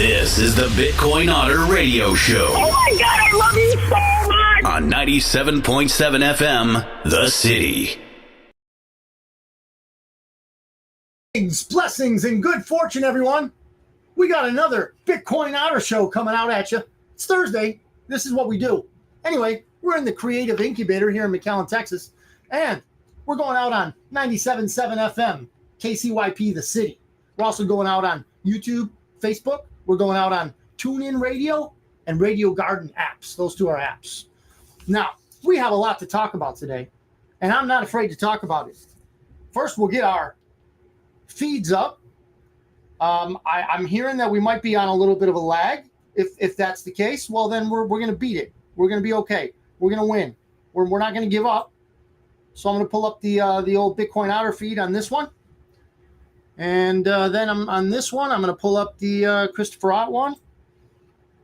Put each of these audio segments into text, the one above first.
This is the Bitcoin Otter Radio Show. Oh my God, I love you so much! On 97.7 FM, The City. Blessings and good fortune, everyone. We got another Bitcoin Otter Show coming out at you. It's Thursday. This is what we do. Anyway, we're in the Creative Incubator here in McAllen, Texas, and we're going out on 97.7 FM, KCYP, The City. We're also going out on YouTube, Facebook. We're going out on TuneIn Radio and Radio Garden apps. Those two are apps. Now, we have a lot to talk about today, and I'm not afraid to talk about it. First, we'll get our feeds up. I'm hearing that we might be on a little bit of a lag. If that's the case, well, then we're going to beat it. We're going to be okay. We're going to win. We're not going to give up. So I'm going to pull up the old Bitcoin Otter feed on this one. And then on this one, I'm going to pull up the Christopher Ott one.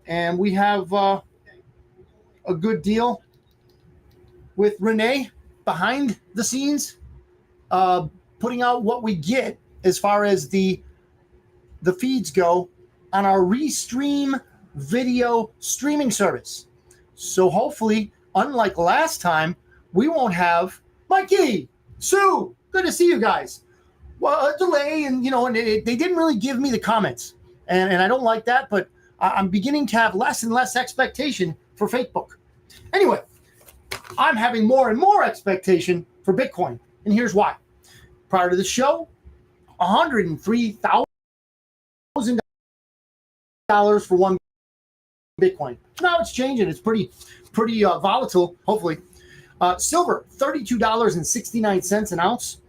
And we have a good deal with Renee behind the scenes, putting out what we get as far as the feeds go on our Restream video streaming service. So hopefully, unlike last time, we won't have Mikey, Sue, good to see you guys. Well, a delay, and they didn't really give me the comments, and I don't like that, but I'm beginning to have less and less expectation for Facebook. Anyway, I'm having more and more expectation for Bitcoin, and here's why. Prior to the show, $103,000 for one Bitcoin. Now it's changing. It's pretty volatile, hopefully. Silver, $32.69 an ounce.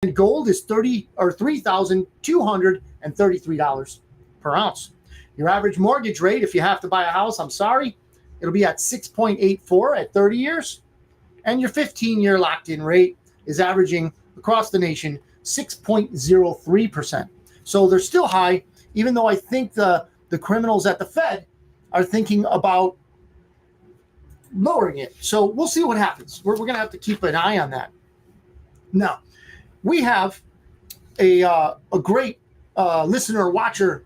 And gold is $3,233 per ounce. Your average mortgage rate, if you have to buy a house, I'm sorry, it'll be at 6.84 at 30 years. And your 15-year locked-in rate is averaging across the nation 6.03%. So they're still high, even though I think the criminals at the Fed are thinking about lowering it. So we'll see what happens. We're going to have to keep an eye on that. Now, we have a great listener, watcher,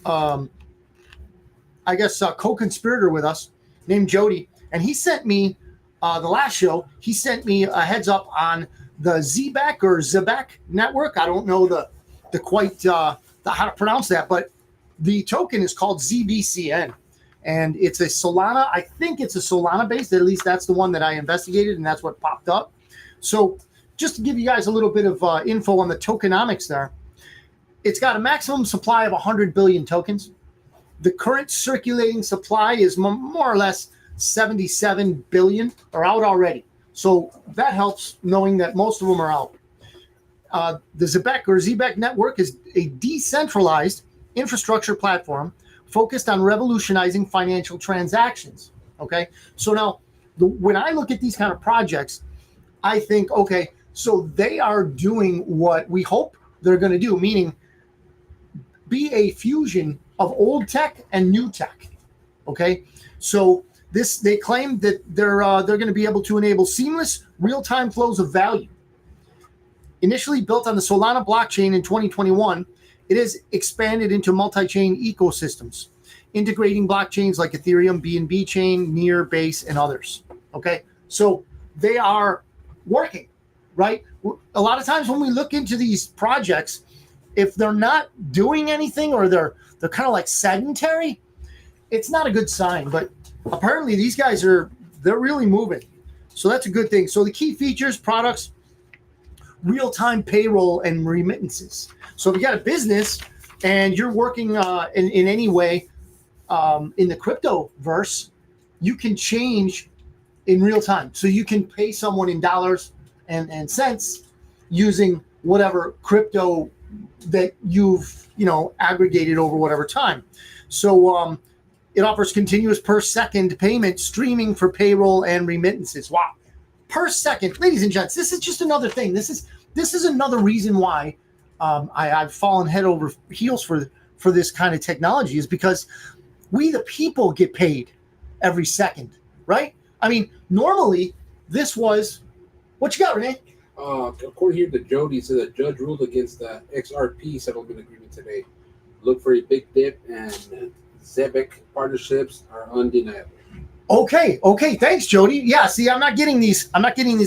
co-conspirator with us named Jody. And he sent me, the last show, he sent me a heads up on the Zebek or Zebek network. I don't know the how to pronounce that, but the token is called ZBCN. And it's a Solana. I think it's a Solana based. At least that's the one that I investigated, and that's what popped up. So just to give you guys a little bit of info on the tokenomics there, it's got a maximum supply of 100 billion tokens. The current circulating supply is more or less 77 billion are out already. So that helps knowing that most of them are out. The Zebek network is a decentralized infrastructure platform focused on revolutionizing financial transactions. Okay, so now when I look at these kind of projects, I think, okay, so they are doing what we hope they're going to do, meaning be a fusion of old tech and new tech. Okay, so they claim that they're going to be able to enable seamless real-time flows of value. Initially built on the Solana blockchain in 2021, it has expanded into multi-chain ecosystems, integrating blockchains like Ethereum, BNB chain, Near, Base, and others. Okay, so they are working, right? A lot of times when we look into these projects, if they're not doing anything or they're kind of like sedentary, it's not a good sign. But apparently these guys they're really moving, so that's a good thing. So the key features, products, real-time payroll and remittances. So if you got a business and you're working in any way in the crypto verse, you can change in real time. So you can pay someone in dollars and cents using whatever crypto that you've aggregated over whatever time. So it offers continuous per second payment streaming for payroll and remittances. Wow. Per second, ladies and gents, this is just another thing. This is another reason why I've fallen head over heels for this kind of technology, is because we the people get paid every second, right? I mean, normally this was what you got, Renee? According here to Jody, said the judge ruled against the XRP settlement agreement today. look for a big dip, and Zebek partnerships are undeniable. Okay. Thanks, Jody. Yeah. See, I'm not getting these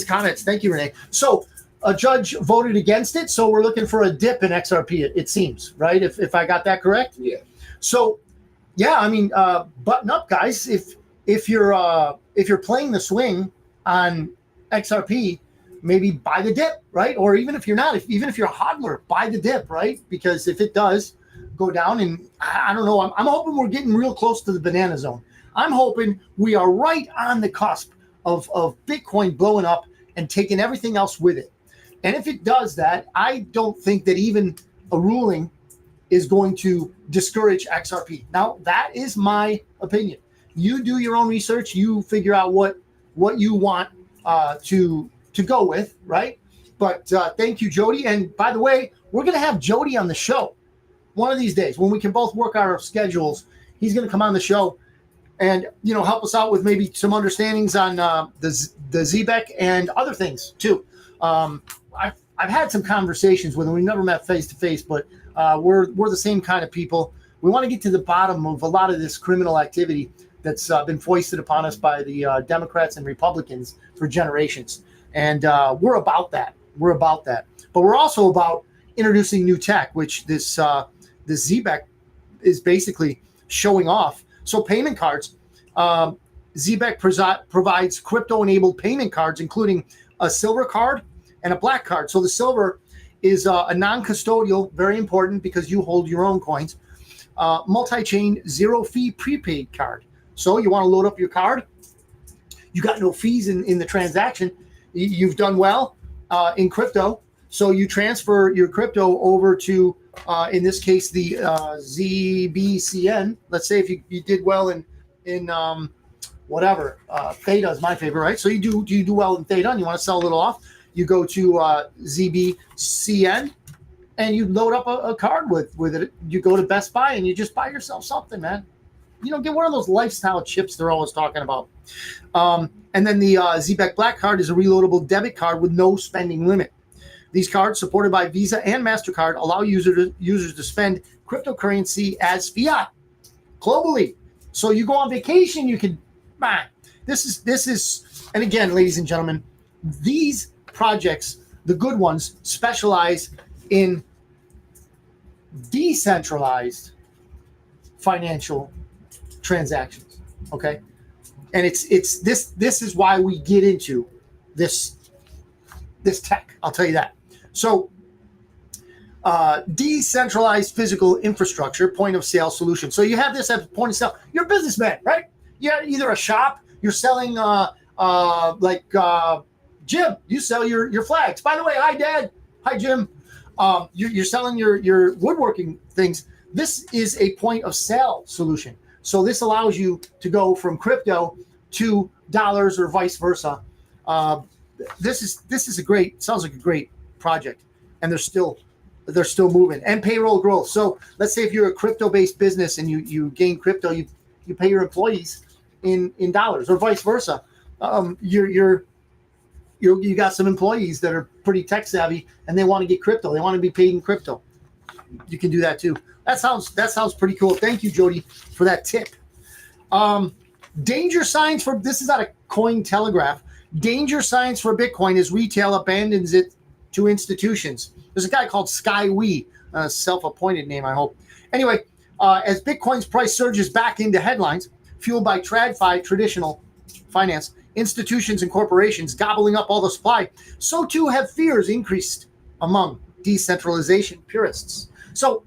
comments. Thank you, Renee. So a judge voted against it, so we're looking for a dip in XRP. It seems right. If I got that correct. Yeah. So, yeah. I mean, button up, guys. If you're playing the swing on XRP, maybe buy the dip, right? Or even if you're not, even if you're a hodler, buy the dip, right? Because if it does go down, and I don't know, I'm hoping we're getting real close to the banana zone. I'm hoping we are right on the cusp of Bitcoin blowing up and taking everything else with it. And if it does that, I don't think that even a ruling is going to discourage XRP. Now, that is my opinion. You do your own research. You figure out what you want to go with, right? But thank you, Jody. And by the way, we're going to have Jody on the show one of these days when we can both work out our schedules. He's going to come on the show and help us out with maybe some understandings on the ZBEC and other things too. I've had some conversations with him. We never met face to face, but we're the same kind of people. We want to get to the bottom of a lot of this criminal activity that's been foisted upon us by the Democrats and Republicans for generations. And we're about that. But we're also about introducing new tech, which this ZBEC is basically showing off. So payment cards, ZBEC provides crypto-enabled payment cards, including a silver card and a black card. So the silver is a non-custodial, very important because you hold your own coins, multi-chain, zero-fee prepaid card. So you want to load up your card. You got no fees in the transaction. You've done well in crypto. So you transfer your crypto over to, in this case, the ZBCN. Let's say if you did well in whatever, Theta is my favorite, right? So you do well in Theta and you want to sell a little off. You go to ZBCN and you load up a card with it. You go to Best Buy and you just buy yourself something, man. Get one of those lifestyle chips they're always talking about. And then the ZBEC Black Card is a reloadable debit card with no spending limit. These cards, supported by Visa and MasterCard, allow users to spend cryptocurrency as fiat globally. So you go on vacation, you can, this is, and again, ladies and gentlemen, these projects, the good ones, specialize in decentralized financial transactions. Okay. And it's this is why we get into this tech. I'll tell you that. So decentralized physical infrastructure, point of sale solution. So you have this at point of sale. You're a businessman, right? You're either a shop, you're selling Jim, you sell your flags. By the way, hi Dad. Hi Jim. You're selling your woodworking things. This is a point of sale solution. So this allows you to go from crypto to dollars or vice versa. This is sounds like a great project, and they're still moving. And payroll growth. So let's say if you're a crypto-based business and you gain crypto, you pay your employees in dollars or vice versa. You got some employees that are pretty tech savvy and they want to get crypto. They want to be paid in crypto. You can do that too. That sounds pretty cool. Thank you, Jody, for that tip. Danger signs for this is out of Cointelegraph. Danger signs for Bitcoin as retail abandons it to institutions. There's a guy called Skywee, a self-appointed name, I hope. Anyway, as Bitcoin's price surges back into headlines, fueled by TradFi, traditional finance, institutions and corporations gobbling up all the supply, so too have fears increased among decentralization purists. So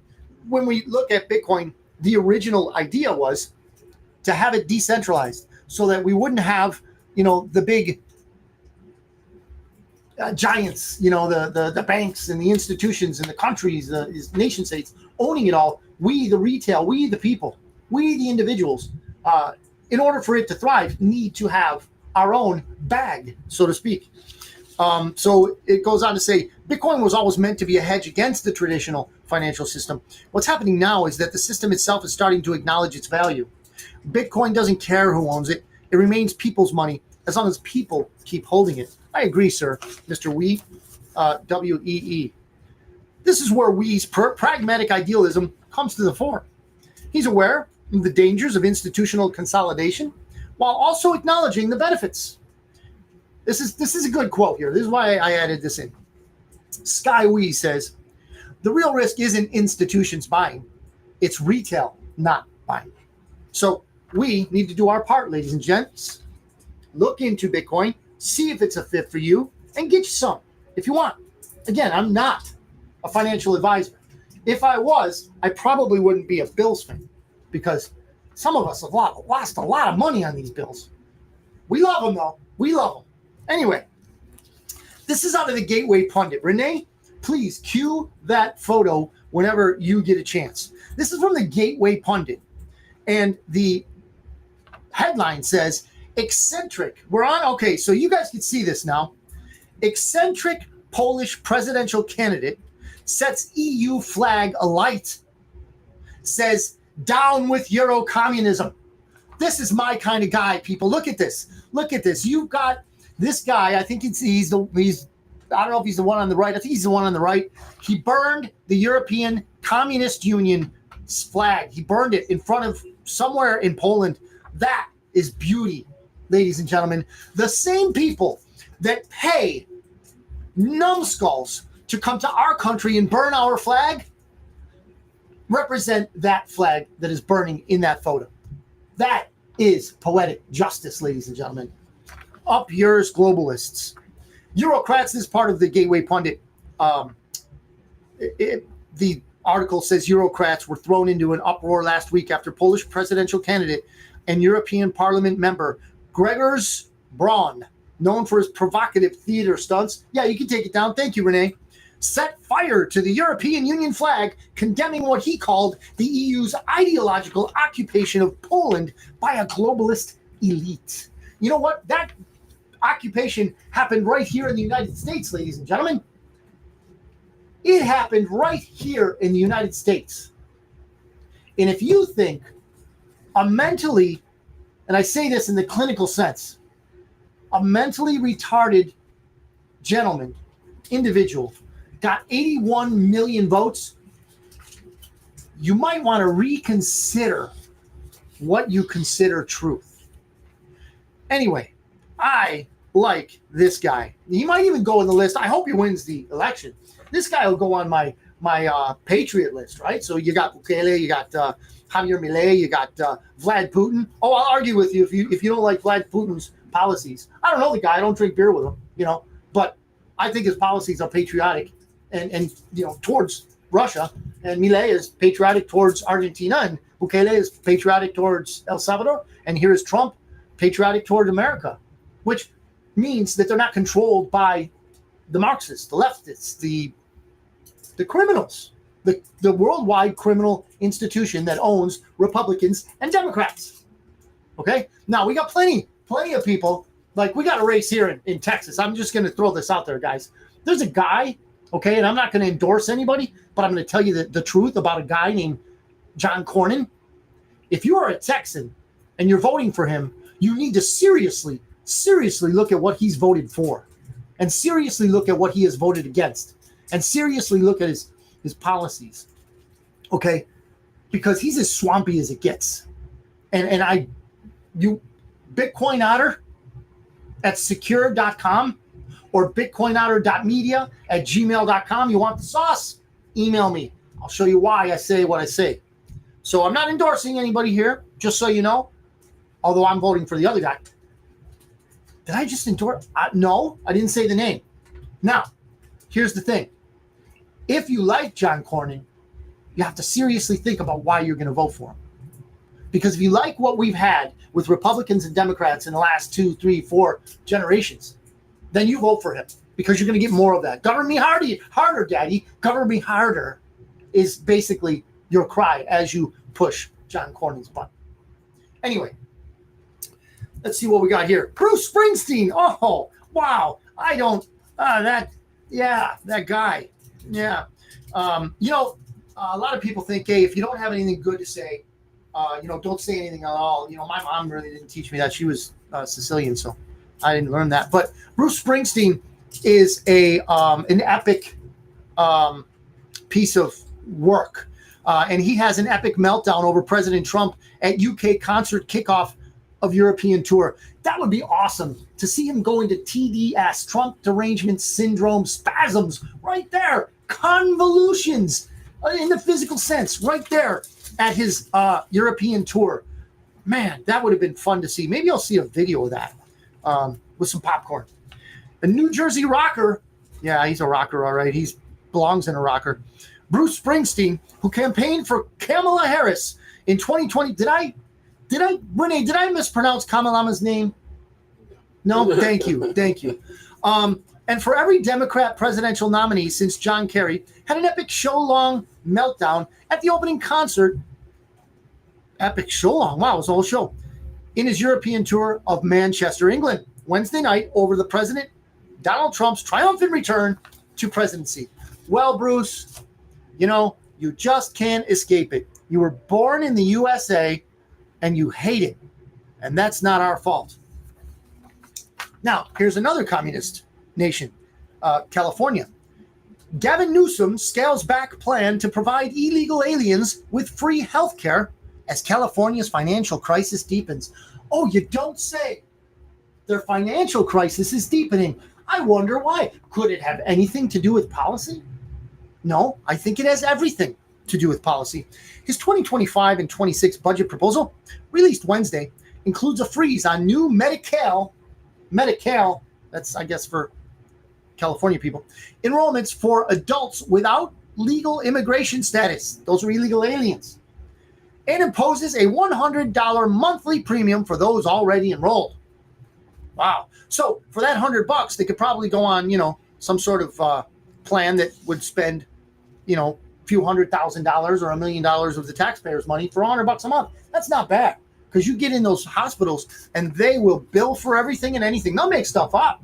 when we look at Bitcoin, the original idea was to have it decentralized so that we wouldn't have, the big giants, the banks and the institutions and the countries, the nation states owning it all. We, the retail, we, the people, we, the individuals, in order for it to thrive, need to have our own bag, so to speak. So it goes on to say, Bitcoin was always meant to be a hedge against the traditional financial system. What's happening now is that the system itself is starting to acknowledge its value. Bitcoin doesn't care who owns it. It remains people's money as long as people keep holding it. I agree, sir, Mr. Wee, W-E-E. This is where Wee's pragmatic idealism comes to the fore. He's aware of the dangers of institutional consolidation while also acknowledging the benefits. This is a good quote here. This is why I added this in. Sky Wee says, the real risk isn't institutions buying. It's retail not buying. So we need to do our part, ladies and gents. Look into Bitcoin, see if it's a fit for you, and get you some if you want. Again, I'm not a financial advisor. If I was, I probably wouldn't be a Bills fan because some of us have lost a lot of money on these Bills. We love them, though. We love them. Anyway, this is out of the Gateway Pundit. Renee, please cue that photo whenever you get a chance. This is from the Gateway Pundit. And the headline says, eccentric. We're on, okay, so you guys can see this now. Eccentric Polish presidential candidate sets EU flag alight, says, down with Euro communism. This is my kind of guy, people. Look at this. Look at this. You've got this guy. I think he's I don't know if he's the one on the right. I think he's the one on the right. He burned the European Communist Union's flag. He burned it in front of somewhere in Poland. That is beauty, ladies and gentlemen. The same people that pay numbskulls to come to our country and burn our flag represent that flag that is burning in that photo. That is poetic justice, ladies and gentlemen. Up yours, globalists. Eurocrats, this is part of the Gateway Pundit. The article says Eurocrats were thrown into an uproar last week after Polish presidential candidate and European Parliament member Grzegorz Braun, known for his provocative theater stunts. Yeah, you can take it down. Thank you, Renee. Set fire to the European Union flag, condemning what he called the EU's ideological occupation of Poland by a globalist elite. You know what? That occupation happened right here in the United States, ladies and gentlemen. It happened right here in the United States. And if you think a mentally, and I say this in the clinical sense, a mentally retarded gentleman, individual, got 81 million votes, you might want to reconsider what you consider truth. Anyway, I like this guy. He might even go in the list. I hope he wins the election. This guy will go on my Patriot list, right? So you got Bukele, you got Javier Milei, you got Vlad Putin. Oh, I'll argue with you if you don't like Vlad Putin's policies. I don't know the guy. I don't drink beer with him, but I think his policies are patriotic and towards Russia. And Milei is patriotic towards Argentina, and Bukele is patriotic towards El Salvador. And here is Trump, patriotic toward America, which means that they're not controlled by the Marxists, the leftists, the criminals, the worldwide criminal institution that owns Republicans and Democrats. Okay? Now, we got plenty of people. Like, we got a race here in Texas. I'm just going to throw this out there, guys. There's a guy, okay, and I'm not going to endorse anybody, but I'm going to tell you the truth about a guy named John Cornyn. If you are a Texan and you're voting for him, you need to seriously look at what he's voted for, and seriously look at what he has voted against, and seriously look at his policies, okay? Because he's as swampy as it gets. And Bitcoin Otter at secure.com or bitcoinotter.media@gmail.com. You want the sauce? Email me. I'll show you why I say what I say. So I'm not endorsing anybody here, just so you know, although I'm voting for the other guy. Did I just endorse? No, I didn't say the name. Now, here's the thing. If you like John Cornyn, you have to seriously think about why you're going to vote for him. Because if you like what we've had with Republicans and Democrats in the last 2, 3, 4 generations, then you vote for him because you're going to get more of that. Govern me harder, Daddy. Govern me harder is basically your cry as you push John Cornyn's button. Anyway, let's see what we got here. Bruce Springsteen. Oh, wow. That guy. Yeah. A lot of people think, hey, if you don't have anything good to say, don't say anything at all. My mom really didn't teach me that. She was Sicilian, so I didn't learn that. But Bruce Springsteen is an epic piece of work. And he has an epic meltdown over President Trump at UK concert kickoff of European tour. That would be awesome to see him go into TDS, Trump derangement syndrome spasms, right there. Convolutions in the physical sense, right there at his European tour. Man, that would have been fun to see. Maybe I'll see a video of that with some popcorn. A New Jersey rocker. Yeah, he's a rocker, all right. He belongs in a rocker. Bruce Springsteen, who campaigned for Kamala Harris in 2020. Renee, did I mispronounce Kamalama's name? No, thank you. And for every Democrat presidential nominee since John Kerry had an epic show-long meltdown at the opening concert. Epic show-long. Wow, it was a whole show. In his European tour of Manchester, England, Wednesday night over the President Donald Trump's triumphant return to presidency. Well, Bruce, you just can't escape it. You were born in the USA and you hate it. And that's not our fault. Now, here's another communist nation, California. Gavin Newsom scales back plan to provide illegal aliens with free health care as California's financial crisis deepens. Oh, you don't say. Their financial crisis is deepening. I wonder why. Could it have anything to do with policy? No, I think it has everything to do with policy. His 2025 and 26 budget proposal, released Wednesday, includes a freeze on new Medi-Cal, that's, I guess, for California people, enrollments for adults without legal immigration status. Those are illegal aliens. And imposes a $100 monthly premium for those already enrolled. Wow. So for that $100, they could probably go on, some sort of plan that would spend, a few $100,000 or $1 million of the taxpayers' money for $100 a month. That's not bad, because you get in those hospitals and they will bill for everything and anything. They'll make stuff up.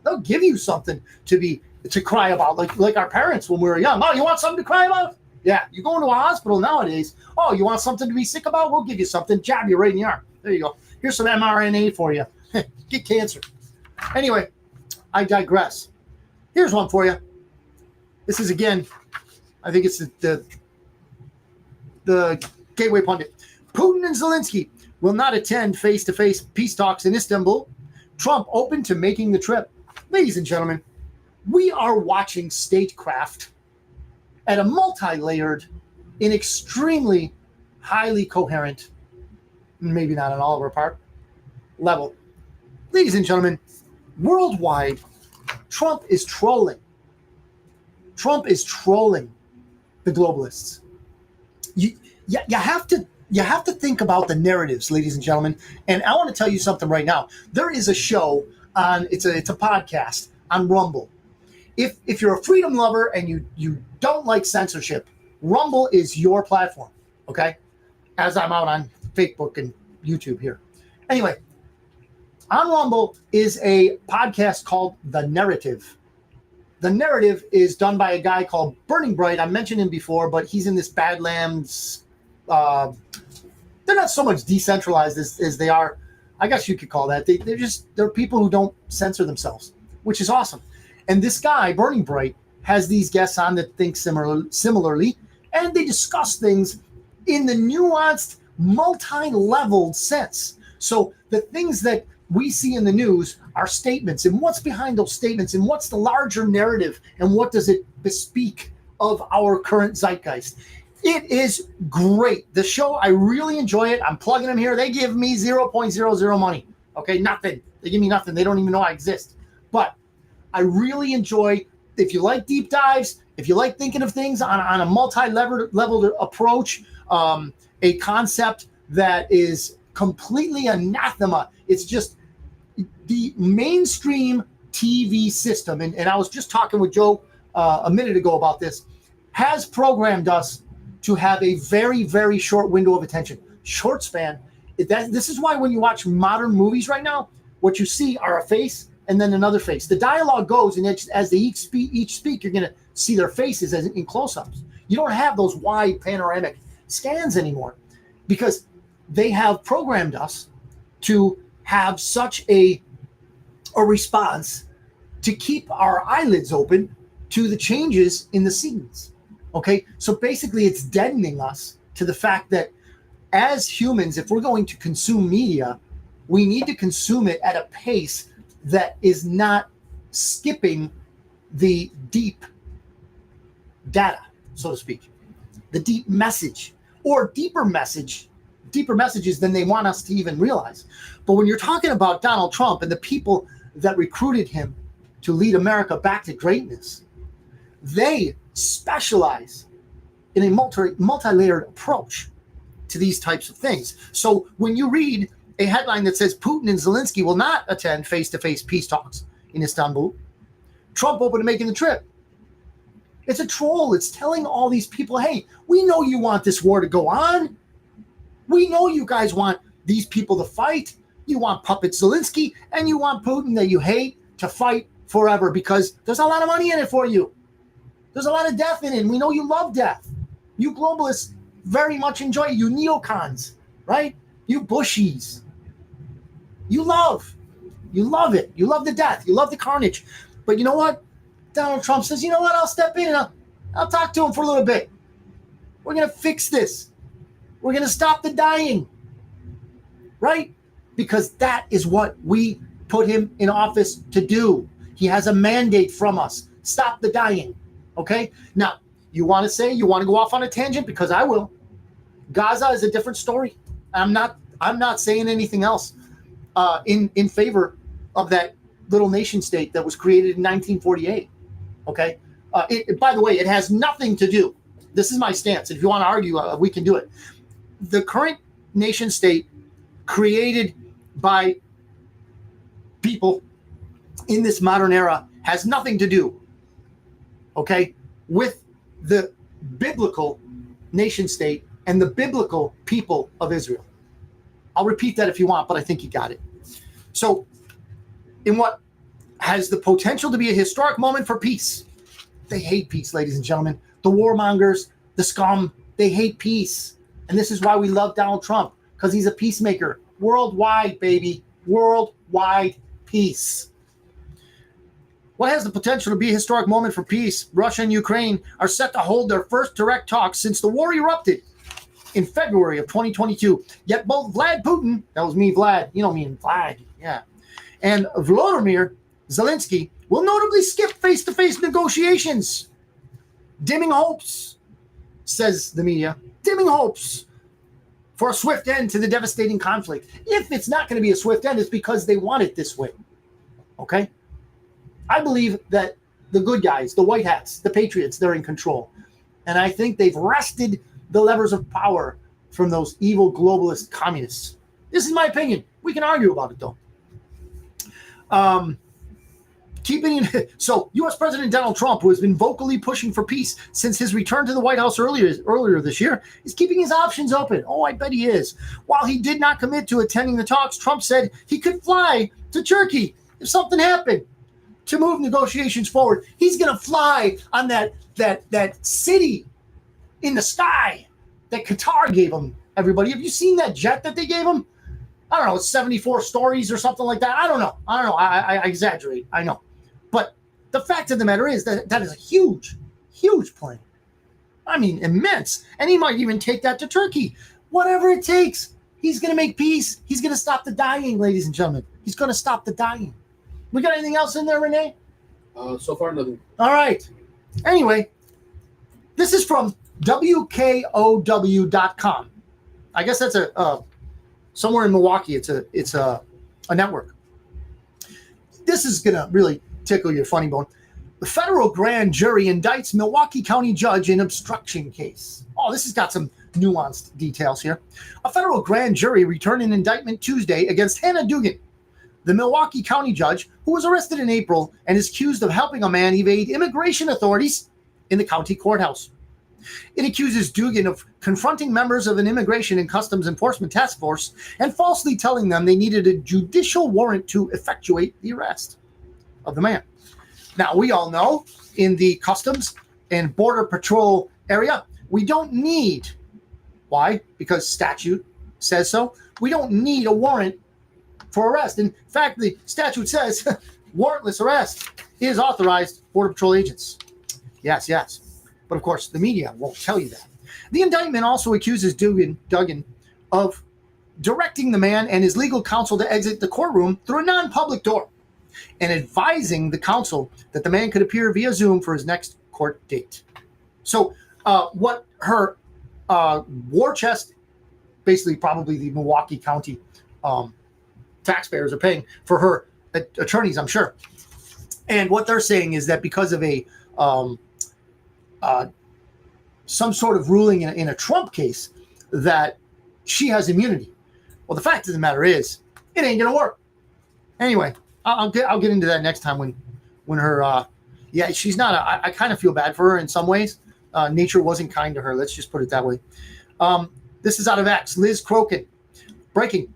They'll give you something to cry about, like our parents when we were young. Oh, you want something to cry about? Yeah, you go into a hospital nowadays. Oh, you want something to be sick about? We'll give you something. Jab you right in the arm. There you go. Here's some mRNA for you. Get cancer. Anyway, I digress. Here's one for you. This is, again, I think it's the Gateway Pundit. Putin and Zelensky will not attend face-to-face peace talks in Istanbul. Trump open to making the trip. Ladies and gentlemen, we are watching statecraft at a multi-layered and extremely highly coherent, maybe not on all of our part, level. Ladies and gentlemen, worldwide, Trump is trolling. Trump is trolling the globalists. You have to think about the narratives, ladies and gentlemen. And I want to tell you something right now. There is a show on, it's a podcast on Rumble. If you're a freedom lover and you don't like censorship, Rumble is your platform, okay? As I'm out on Facebook and YouTube here. Anyway, on Rumble is a podcast called The Narrative. The Narrative is done by a guy called Burning Bright. I mentioned him before, but he's in this Badlands. They're not so much decentralized as they are. I guess you could call that. They're people who don't censor themselves, which is awesome. And this guy, Burning Bright, has these guests on that think similarly, and they discuss things in the nuanced, multi-leveled sense. So the things that we see in the news are statements, and what's behind those statements, and what's the larger narrative, and what does it bespeak of our current zeitgeist. It is great. The show, I really enjoy it. I'm plugging them here. They give me 0.00 money. Okay, nothing. They give me nothing. They don't even know I exist. But I really enjoy, if you like deep dives, if you like thinking of things on a multi-leveled approach, a concept that is completely anathema. It's just the mainstream TV system. And I was just talking with Joe a minute ago about this, has programmed us to have a very, very short window of attention. Short span. This is why when you watch modern movies right now, what you see are a face and then another face. The dialogue goes, and as they each speak, you're going to see their faces as in close-ups. You don't have those wide panoramic scans anymore because they have programmed us to have such a response to keep our eyelids open to the changes in the scenes. Okay, so basically it's deadening us to the fact that as humans, if we're going to consume media, we need to consume it at a pace that is not skipping the deep data, so to speak, the deep message, or deeper messages than they want us to even realize. But when you're talking about Donald Trump and the people that recruited him to lead America back to greatness, they specialize in a multi-layered approach to these types of things. So when you read a headline that says Putin and Zelensky will not attend face-to-face peace talks in Istanbul, Trump open to making the trip. It's a troll. It's telling all these people, hey, we know you want this war to go on. We know you guys want these people to fight. You want puppet Zelensky and you want Putin that you hate to fight forever because there's a lot of money in it for you. There's a lot of death in it. And we know you love death. You globalists very much enjoy it. You neocons, right? You Bushies. You love it. You love the death. You love the carnage. But you know what? Donald Trump says, you know what? I'll step in and I'll talk to him for a little bit. We're going to fix this. We're going to stop the dying. Right? Because that is what we put him in office to do. He has a mandate from us. Stop the dying. Okay? Now, you want to go off on a tangent? Because I will. Gaza is a different story. I'm not saying anything else in favor of that little nation state that was created in 1948. Okay? By the way, it has nothing to do. This is my stance. If you want to argue, we can do it. The current nation state created by people in this modern era has nothing to do, okay, with the biblical nation state and the biblical people of Israel. I'll repeat that if you want, but I think you got it. So, in what has the potential to be a historic moment for peace, they hate peace, ladies and gentlemen. The warmongers, the scum, they hate peace. And this is why we love Donald Trump, because he's a peacemaker. Worldwide, baby. Worldwide peace. What has the potential to be a historic moment for peace? Russia and Ukraine are set to hold their first direct talks since the war erupted in February of 2022. Yet both Vlad Putin, that was me, Vlad, you know me and Vlad, yeah, and Volodymyr Zelensky will notably skip face-to-face negotiations. Dimming hopes, says the media, dimming hopes for a swift end to the devastating conflict. If it's not going to be a swift end, it's because they want it this way. Okay? I believe that the good guys, the white hats, the patriots, they're in control. And I think they've wrested the levers of power from those evil globalist communists. This is my opinion. We can argue about it, though. So, U.S. President Donald Trump, who has been vocally pushing for peace since his return to the White House earlier this year, is keeping his options open. Oh, I bet he is. While he did not commit to attending the talks, Trump said he could fly to Turkey if something happened to move negotiations forward. He's going to fly on that city in the sky that Qatar gave him, everybody. Have you seen that jet that they gave him? I don't know, it's 74 stories or something like that. I don't know. I exaggerate. I know. But the fact of the matter is that is a huge, huge plane. I mean, immense. And he might even take that to Turkey. Whatever it takes. He's going to make peace. He's going to stop the dying, ladies and gentlemen. He's going to stop the dying. We got anything else in there, Renee? So far, nothing. All right. Anyway, this is from WKOW.com. I guess that's somewhere in Milwaukee. It's a network. This is going to really tickle your funny bone. The federal grand jury indicts Milwaukee County judge in obstruction case. Oh, this has got some nuanced details here. A federal grand jury returned an indictment Tuesday against Hannah Dugan, the Milwaukee County judge who was arrested in April and is accused of helping a man evade immigration authorities in the county courthouse. It accuses Dugan of confronting members of an immigration and customs enforcement task force and falsely telling them they needed a judicial warrant to effectuate the arrest of the man. Now, we all know in the Customs and Border Patrol area, we don't need, why? Because statute says so. We don't need a warrant for arrest. In fact, the statute says warrantless arrest is authorized Border Patrol agents. Yes. But of course, the media won't tell you that. The indictment also accuses Duggan of directing the man and his legal counsel to exit the courtroom through a non-public door and advising the counsel that the man could appear via Zoom for his next court date. So what her war chest, basically probably the Milwaukee County taxpayers are paying for her attorneys, I'm sure. And what they're saying is that because of a some sort of ruling in a Trump case, that she has immunity. Well, the fact of the matter is, it ain't gonna work. Anyway, I'll get into that next time when her she's not. I kind of feel bad for her in some ways. Nature wasn't kind to her. Let's just put it that way. This is out of X. Liz Crokin. Breaking.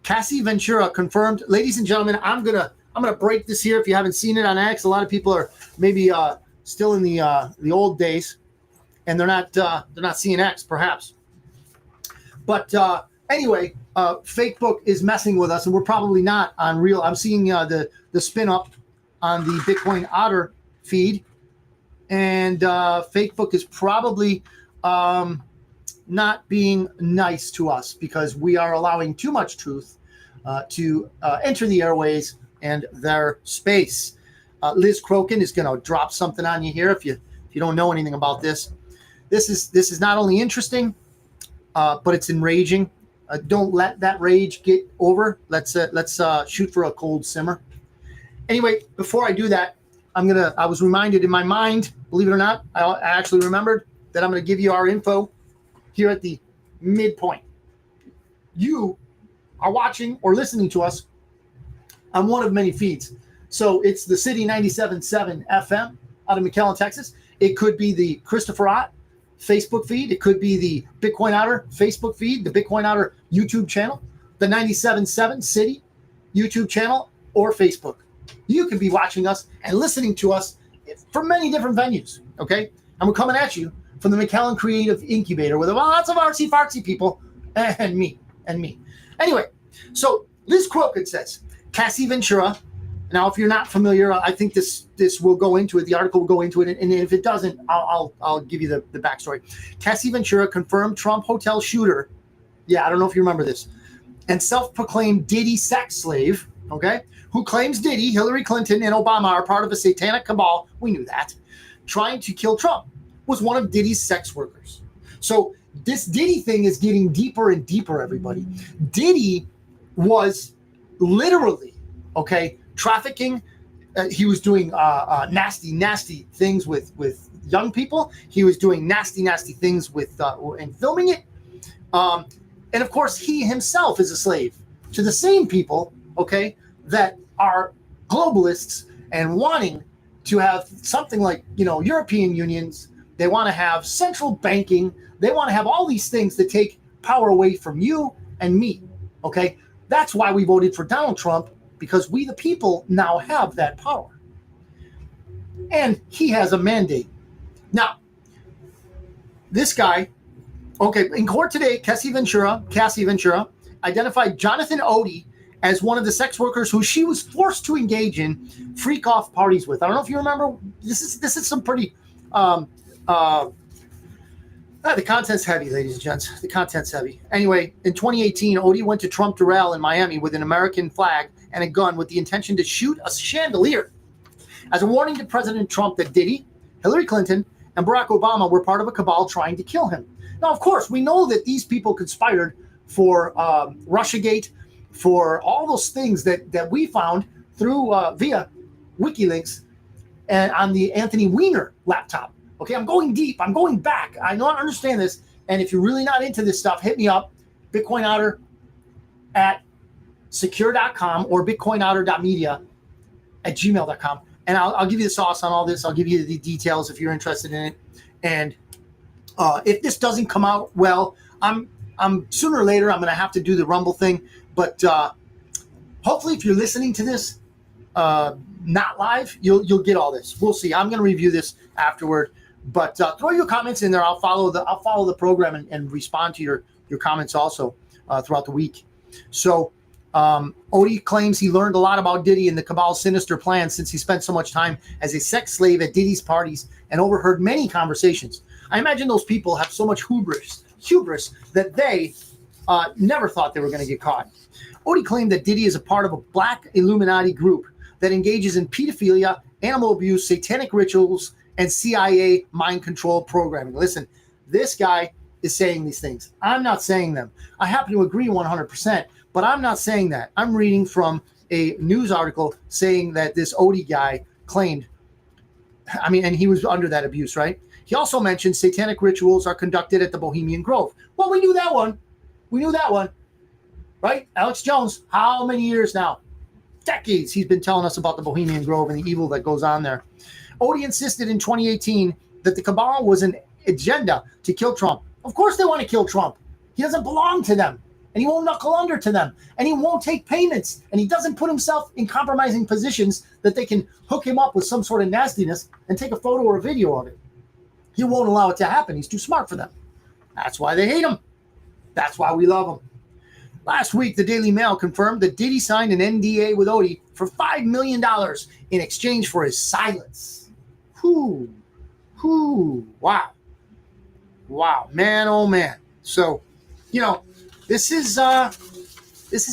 Cassie Ventura confirmed. Ladies and gentlemen, I'm gonna break this here. If you haven't seen it on X, a lot of people are maybe still in the old days, and they're not seeing X perhaps. But anyway, Facebook is messing with us, and we're probably not on real. I'm seeing the spin up on the Bitcoin Otter feed, and Facebook is probably not being nice to us because we are allowing too much truth to enter the airways and their space. Liz Crokin is going to drop something on you here if you don't know anything about this. This is not only interesting, but it's enraging. Don't let that rage get over. Let's shoot for a cold simmer. Anyway, before I do that, I was reminded in my mind, believe it or not, I actually remembered that I'm going to give you our info here at the midpoint. You are watching or listening to us on one of many feeds. So it's the City 97.7 FM out of McAllen, Texas. It could be the Christopher Ott Facebook feed. It could be the Bitcoin Otter Facebook feed, the Bitcoin Otter YouTube channel, the 97.7 City YouTube channel, or Facebook. You can be watching us and listening to us from many different venues, okay? And we're coming at you from the McAllen Creative Incubator with lots of artsy-fartsy people and me. Anyway, so Liz Crokin says, Cassie Ventura. Now, if you're not familiar, I think this will go into it. The article will go into it, and if it doesn't, I'll give you the backstory. Cassie Ventura confirmed Trump hotel shooter. Yeah, I don't know if you remember this. And self-proclaimed Diddy sex slave, okay, who claims Diddy, Hillary Clinton, and Obama are part of a satanic cabal. We knew that. Trying to kill Trump was one of Diddy's sex workers. So this Diddy thing is getting deeper and deeper, everybody. Diddy was literally, okay, trafficking. He was doing nasty things with young people. He was doing nasty things with and filming it. And of course, he himself is a slave to the same people, okay, that are globalists and wanting to have something like, European unions. They want to have central banking. They want to have all these things that take power away from you and me, okay? That's why we voted for Donald Trump, because we, the people, now have that power. And he has a mandate. Now, this guy, okay, in court today, Cassie Ventura identified Jonathan Odie as one of the sex workers who she was forced to engage in freak-off parties with. I don't know if you remember. This is some pretty... the content's heavy, ladies and gents. The content's heavy. Anyway, in 2018, Odie went to Trump Doral in Miami with an American flag and a gun with the intention to shoot a chandelier as a warning to President Trump that Diddy, Hillary Clinton, and Barack Obama were part of a cabal trying to kill him. Now, of course, we know that these people conspired for Russiagate, for all those things that we found through via WikiLeaks and on the Anthony Weiner laptop. Okay, I'm going deep. I'm going back. I don't understand this. And if you're really not into this stuff, hit me up, Bitcoin Otter at secure.com or bitcoinotter.media@gmail.com. And I'll give you the sauce on all this. I'll give you the details if you're interested in it. And if this doesn't come out well, I'm sooner or later, I'm going to have to do the Rumble thing. But hopefully, if you're listening to this not live, you'll get all this. We'll see. I'm going to review this afterward. But throw your comments in there. I'll follow the program and respond to your comments also throughout the week. So Odie claims he learned a lot about Diddy and the cabal's sinister plans since he spent so much time as a sex slave at Diddy's parties and overheard many conversations. I imagine those people have so much hubris that they never thought they were going to get caught. Odie claimed that Diddy is a part of a black Illuminati group that engages in pedophilia, animal abuse, satanic rituals, and CIA mind control programming. Listen, this guy is saying these things. I'm not saying them. I happen to agree 100%, but I'm not saying that. I'm reading from a news article saying that this Odie guy claimed, and he was under that abuse, right? He also mentioned satanic rituals are conducted at the Bohemian Grove. Well, we knew that one. Right? Alex Jones, how many years now? Decades he's been telling us about the Bohemian Grove and the evil that goes on there. Odie insisted in 2018 that the cabal was an agenda to kill Trump. Of course they want to kill Trump. He doesn't belong to them, and he won't knuckle under to them, and he won't take payments, and he doesn't put himself in compromising positions that they can hook him up with some sort of nastiness and take a photo or a video of it. He won't allow it to happen. He's too smart for them. That's why they hate him. That's why we love him. Last week, the Daily Mail confirmed that Diddy signed an NDA with Odie for $5 million in exchange for his silence. Wow, man, oh man. So, this is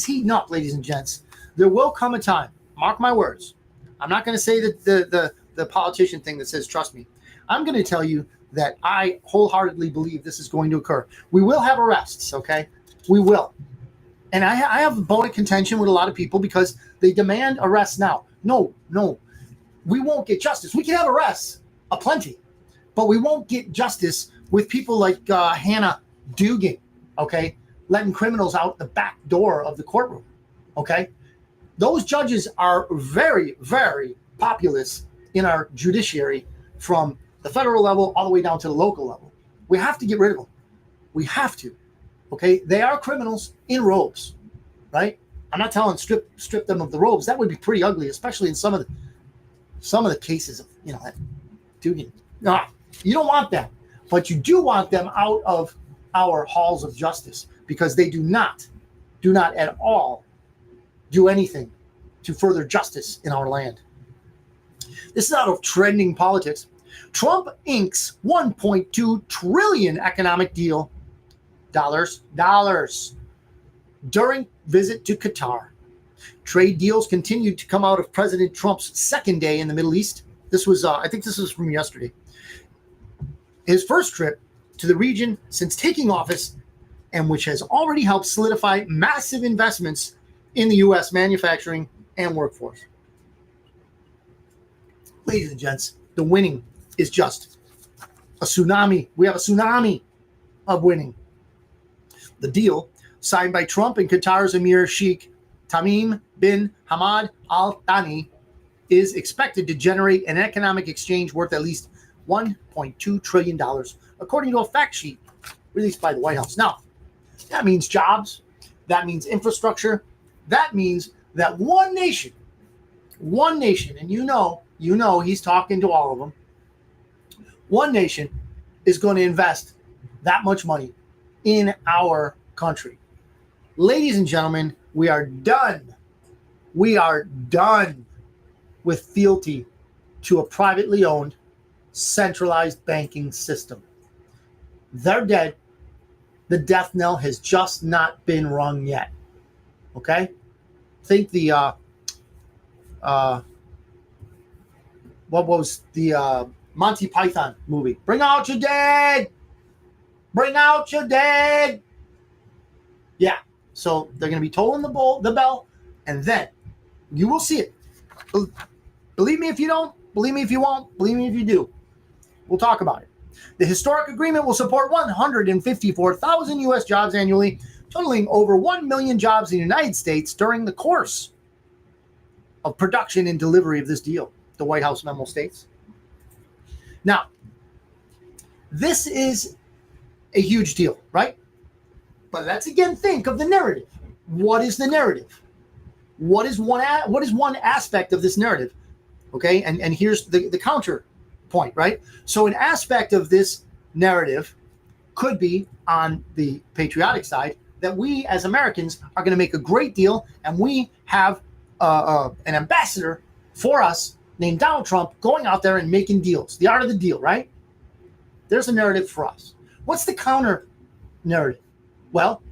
heating up, ladies and gents. There will come a time. Mark my words. I'm not going to say that the politician thing that says trust me. I'm going to tell you that I wholeheartedly believe this is going to occur. We will have arrests, okay? We will. And I have a bone of contention with a lot of people because they demand arrests now. No. We won't get justice. We can have arrests aplenty, but we won't get justice with people like Hannah Dugan, okay? Letting criminals out the back door of the courtroom, okay? Those judges are very, very populous in our judiciary from the federal level all the way down to the local level. We have to get rid of them. We have to. Okay, they are criminals in robes, right? I'm not telling strip them of the robes. That would be pretty ugly, especially in some of the cases of that Dugan. No, you don't want that, but you do want them out of our halls of justice because they do not at all do anything to further justice in our land. This is out of trending politics. Trump inks $1.2 trillion economic deal. Dollars during visit to Qatar. Trade deals continued to come out of President Trump's second day in the Middle East. This was, I think this was from yesterday. His first trip to the region since taking office, and which has already helped solidify massive investments in the U.S. manufacturing and workforce. Ladies and gents, the winning is just a tsunami. We have a tsunami of winning. The deal, signed by Trump and Qatar's Emir Sheikh Tamim bin Hamad Al Thani, is expected to generate an economic exchange worth at least $1.2 trillion, according to a fact sheet released by the White House. Now, that means jobs, that means infrastructure, that means that one nation, and you know he's talking to all of them, one nation is going to invest that much money in our country. Ladies and gentlemen, we are done. We are done with fealty to a privately owned, centralized banking system. They're dead. The death knell has just not been rung yet. Okay? Think the what was the Monty Python movie? Bring out your dead! Bring out your dead! Yeah. So they're going to be tolling the bell, and then you will see it. Believe me if you don't. Believe me if you won't. Believe me if you do. We'll talk about it. The historic agreement will support 154,000 U.S. jobs annually, totaling over 1 million jobs in the United States during the course of production and delivery of this deal, the White House memo states. Now, this is a huge deal, right? But let's again think of the narrative. What is the narrative? What is one aspect of this narrative? Okay, and here's the counterpoint, right? So an aspect of this narrative could be on the patriotic side. that we as Americans are going to make a great deal, and we have an ambassador for us named Donald Trump going out there and making deals. The art of the deal, right? There's a narrative for us. What's the counter narrative? Well,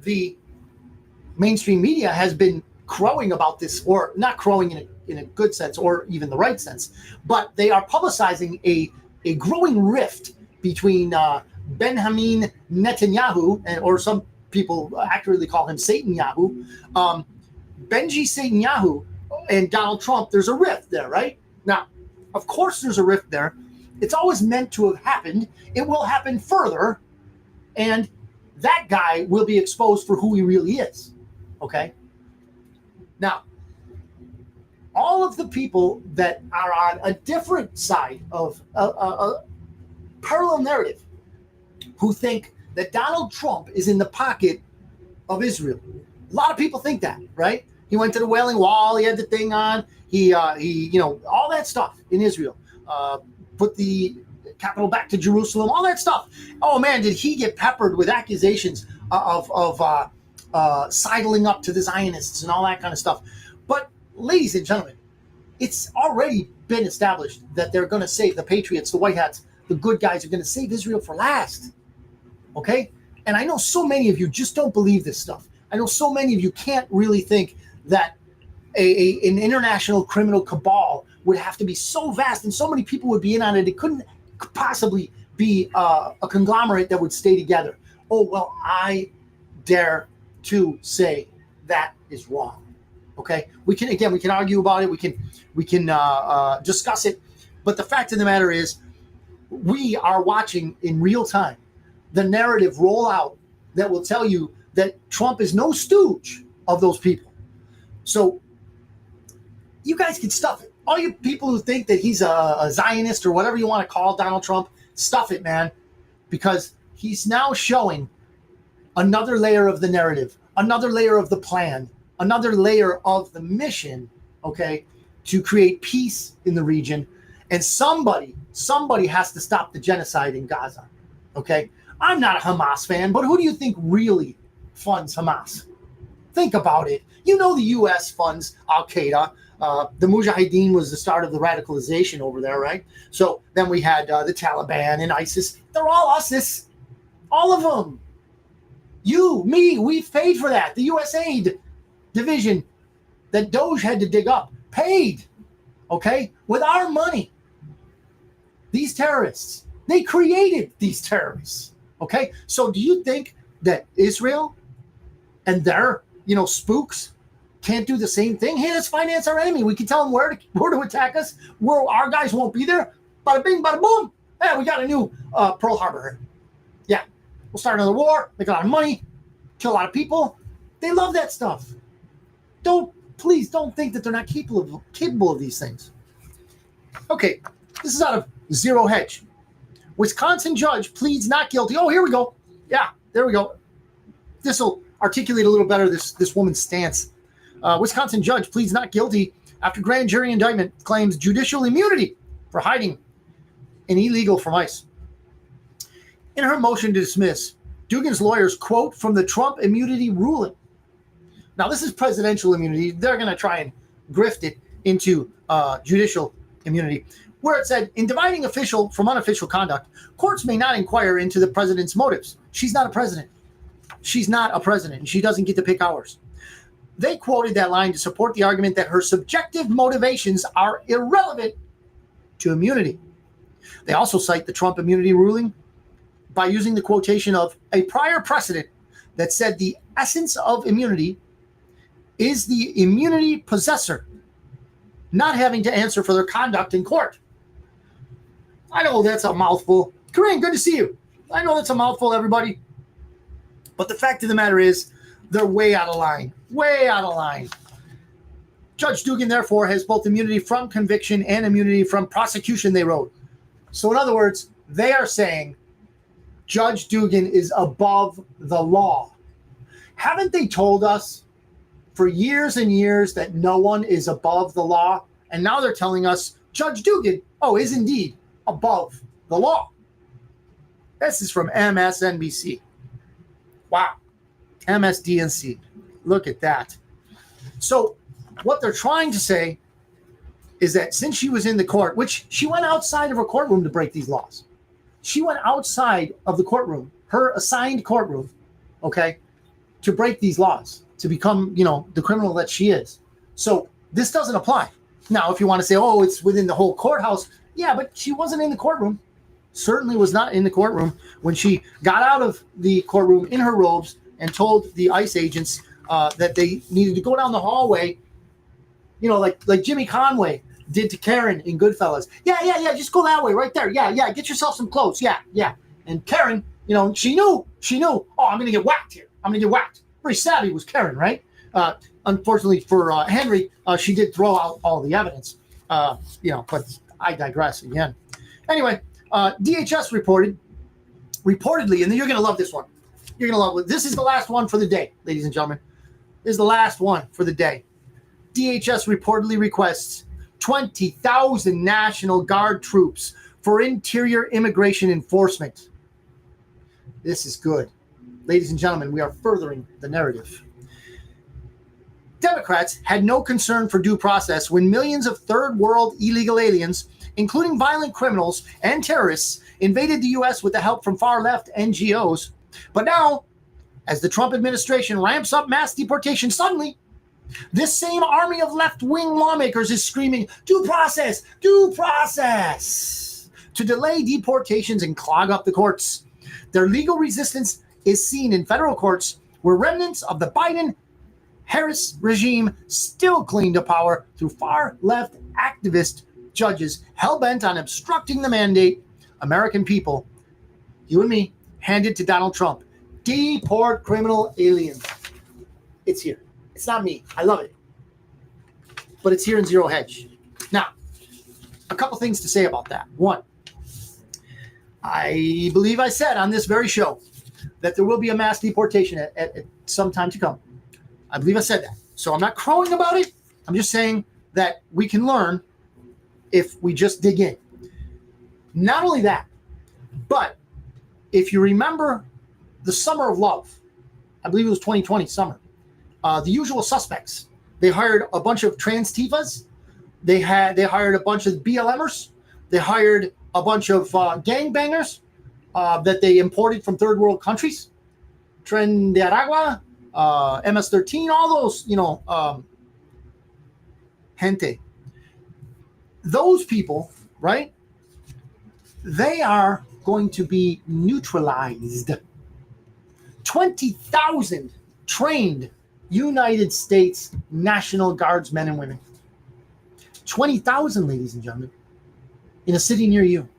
the mainstream media has been crowing about this, or not crowing in a good sense or even the right sense, but they are publicizing a growing rift between Benjamin Netanyahu, or some people accurately call him Satan Yahoo, Benji Satan Yahoo, and Donald Trump. There's a rift there, right? Now, of course there's a rift there. It's always meant to have happened. It will happen further, and that guy will be exposed for who he really is, okay? Now, all of the people that are on a different side of a parallel narrative who think that Donald Trump is in the pocket of Israel. A lot of people think that, right? He went to the Wailing Wall. He had the thing on. He all that stuff in Israel. Put the capital back to Jerusalem. All that stuff. Oh man, did he get peppered with accusations of sidling up to the Zionists and all that kind of stuff? But ladies and gentlemen, it's already been established that they're going to save the patriots, the white hats, the good guys are going to save Israel for last. Okay? And I know so many of you just don't believe this stuff. I know so many of you can't really think that an international criminal cabal would have to be so vast and so many people would be in on it. It couldn't possibly be a conglomerate that would stay together. Oh, well, I dare to say that is wrong. Okay? We can argue about it. We can discuss it. But the fact of the matter is, we are watching in real time the narrative roll out that will tell you that Trump is no stooge of those people. So you guys can stuff it. All you people who think that he's a Zionist or whatever you want to call Donald Trump, stuff it, man, because he's now showing another layer of the narrative, another layer of the plan, another layer of the mission, okay, to create peace in the region. And somebody has to stop the genocide in Gaza, okay? I'm not a Hamas fan, but who do you think really funds Hamas? Think about it. You know the U.S. funds Al-Qaeda. The Mujahideen was the start of the radicalization over there, right? So then we had the Taliban and ISIS. They're all USIS. All of them. You, me, we've paid for that. The USAID division that Doge had to dig up paid, okay, with our money. These terrorists, they created these terrorists, okay? So do you think that Israel and their, spooks can't do the same thing? Hey, let's finance our enemy. We can tell them where to attack us, where our guys won't be there. Bada bing, bada boom. Hey, we got a new Pearl Harbor here. Yeah, we'll start another war, make a lot of money, kill a lot of people. They love that stuff. Please don't think that they're not capable of these things. Okay, this is out of Zero Hedge. Wisconsin judge pleads not guilty. Oh, here we go. Yeah, there we go. This will articulate a little better this woman's stance. Wisconsin judge pleads not guilty after grand jury indictment claims judicial immunity for hiding an illegal from ICE. In her motion to dismiss, Dugan's lawyers quote from the Trump immunity ruling. Now, this is presidential immunity. They're going to try and grift it into judicial immunity, where it said, in dividing official from unofficial conduct, courts may not inquire into the president's motives. She's not a president. She's not a president, and she doesn't get to pick ours. They quoted that line to support the argument that her subjective motivations are irrelevant to immunity. They also cite the Trump immunity ruling by using the quotation of a prior precedent that said the essence of immunity is the immunity possessor not having to answer for their conduct in court. I know that's a mouthful. Corinne, good to see you. I know that's a mouthful, everybody. But the fact of the matter is, they're way out of line. Way out of line. Judge Dugan, therefore, has both immunity from conviction and immunity from prosecution, they wrote. So in other words, they are saying Judge Dugan is above the law. Haven't they told us for years and years that no one is above the law? And now they're telling us Judge Dugan, is indeed above the law. This is from MSNBC. Wow. MSDNC. Look at that. So what they're trying to say is that since she was in the court, which she went outside of her courtroom to break these laws. She went outside of the courtroom, her assigned courtroom, okay, to break these laws, to become, the criminal that she is. So this doesn't apply. Now, if you want to say, oh, it's within the whole courthouse, yeah, but she wasn't in the courtroom. Certainly was not in the courtroom when she got out of the courtroom in her robes and told the ICE agents that they needed to go down the hallway, like Jimmy Conway did to Karen in Goodfellas. Yeah, just go that way right there. Yeah, get yourself some clothes. Yeah. And Karen, she knew, oh, I'm going to get whacked here. I'm going to get whacked. Very savvy was Karen, right? Unfortunately for Henry, she did throw out all the evidence, but I digress again. Anyway, DHS reportedly, and you're going to love this one. You're going to love it. This is the last one for the day, ladies and gentlemen. This is the last one for the day. DHS reportedly requests 20,000 National Guard troops for interior immigration enforcement. This is good. Ladies and gentlemen, we are furthering the narrative. Democrats had no concern for due process when millions of third world illegal aliens, including violent criminals and terrorists, invaded the U.S. with the help from far-left NGOs. But now, as the Trump administration ramps up mass deportation, suddenly, this same army of left-wing lawmakers is screaming, due process, to delay deportations and clog up the courts. Their legal resistance is seen in federal courts where remnants of the Biden-Harris regime still cling to power through far-left activist judges hell-bent on obstructing the mandate American people, you and me, handed to Donald Trump. Deport criminal aliens. It's here. It's not me. I love it. But it's here in Zero Hedge. Now, a couple things to say about that. One, I believe I said on this very show that there will be a mass deportation at some time to come. I believe I said that. So I'm not crowing about it. I'm just saying that we can learn if we just dig in. Not only that, but if you remember the Summer of Love, I believe it was 2020 summer, The Usual Suspects, they hired a bunch of trans tifas. They hired a bunch of BLMers. They hired a bunch of gangbangers that they imported from third world countries. Tren de Aragua, MS-13, all those, gente. Those people, right? They are going to be neutralized. 20,000 trained United States National Guards men and women. 20,000, ladies and gentlemen, in a city near you.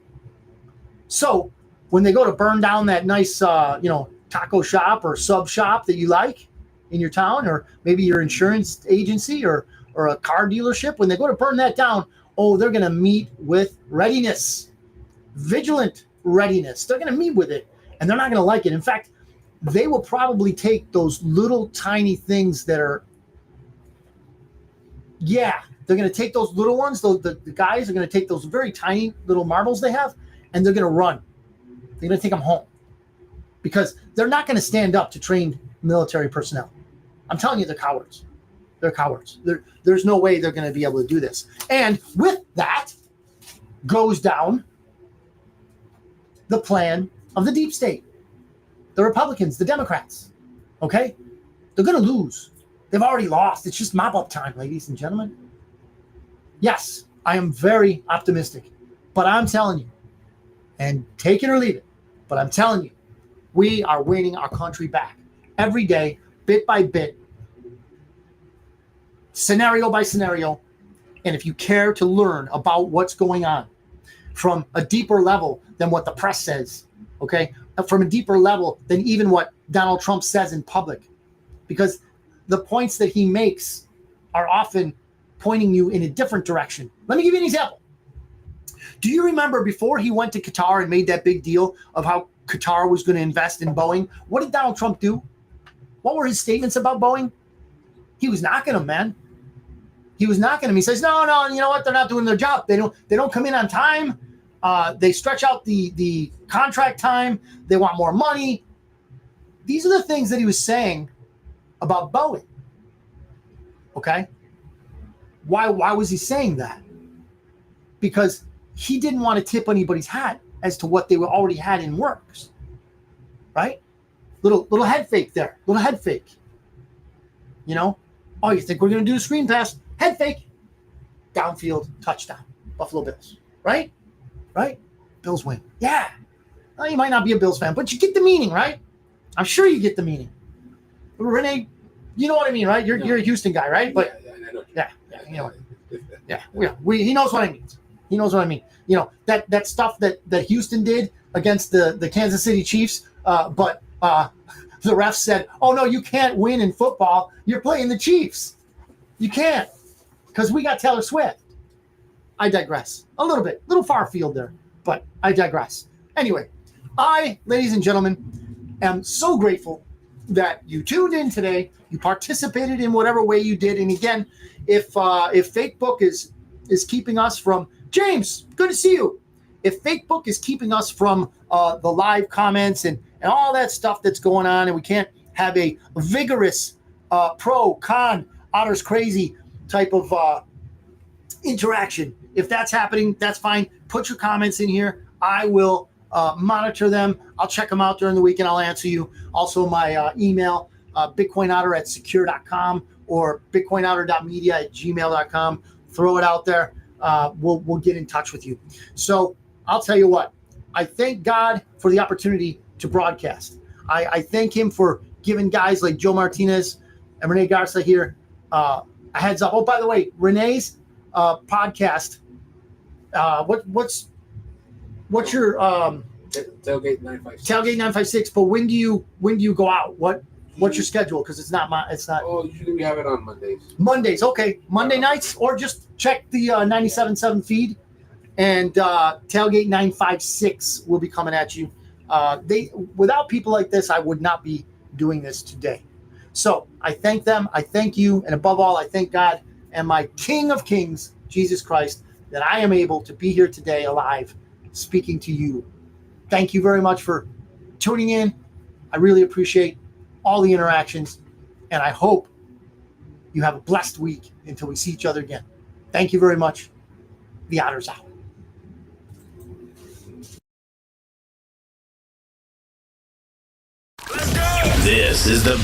So when they go to burn down that nice, taco shop or sub shop that you like in your town, or maybe your insurance agency or a car dealership, when they go to burn that down, they're going to meet with readiness, vigilant readiness. They're going to meet with it, and they're not going to like it. In fact, they will probably take those little tiny things that are, they're going to take those little ones. The guys are going to take those very tiny little marbles they have, and they're going to run. They're going to take them home because they're not going to stand up to trained military personnel. I'm telling you, they're cowards. They're cowards. There's no way they're going to be able to do this. And with that goes down the plan of the deep state, the Republicans, the Democrats. Okay? They're going to lose. They've already lost. It's just mop-up time, ladies and gentlemen. Yes, I am very optimistic, but I'm telling you, and take it or leave it, but I'm telling you, we are winning our country back every day, bit by bit, scenario by scenario. And if you care to learn about what's going on from a deeper level than what the press says, okay, from a deeper level than even what Donald Trump says in public, because the points that he makes are often pointing you in a different direction. Let me give you an example. Do you remember before he went to Qatar and made that big deal of how Qatar was going to invest in Boeing? What did Donald Trump do? What were his statements about Boeing? He was knocking them, man. He was knocking them. He says, no, you know what? They're not doing their job. They don't come in on time. They stretch out the contract time. They want more money. These are the things that he was saying about Boeing. Okay? Why was he saying that? Because he didn't want to tip anybody's hat as to what they were already had in works. Right? Little head fake there. Little head fake. You know? Oh, you think we're going to do a screen pass? Head fake. Downfield, touchdown. Buffalo Bills. Right? Right? Bills win. Yeah. Well, you might not be a Bills fan, but you get the meaning, right? I'm sure you get the meaning. Renee, you know what I mean, right? You're a Houston guy, right? But I know. you know, he knows what I mean. He knows what I mean. You know, that stuff that Houston did against the Kansas City Chiefs, but the ref said, "Oh no, you can't win in football. You're playing the Chiefs. You can't because we got Taylor Swift." I digress a little bit, little far field there, but I digress. Anyway, ladies and gentlemen, am so grateful that you tuned in today. You participated in whatever way you did. And again, if Facebook is keeping us from James, good to see you. If Facebook is keeping us from the live comments and all that stuff that's going on, and we can't have a vigorous pro con Otter's crazy type of interaction. If that's happening, that's fine. Put your comments in here. I will monitor them. I'll check them out during the week and I'll answer you. Also, my email, bitcoinotter@secure.com or bitcoinotter.media@gmail.com. Throw it out there. We'll get in touch with you. So I'll tell you what. I thank God for the opportunity to broadcast. I thank him for giving guys like Joe Martinez and Renee Garza here a heads up. Oh, by the way, Renee's podcast. What's your Tailgate 956? Tailgate 956. But when do you go out? What's your schedule? Because it's not. Oh, usually we have it on Mondays. Mondays, okay. Monday nights, or just check the 97.7 feed, and Tailgate 956 will be coming at you. Without people like this, I would not be doing this today. So I thank them. I thank you, and above all, I thank God and my King of Kings, Jesus Christ, that I am able to be here today alive, speaking to you. Thank you very much for tuning in. I really appreciate all the interactions, and I hope you have a blessed week until we see each other again. Thank you very much. The Otter's out. This is the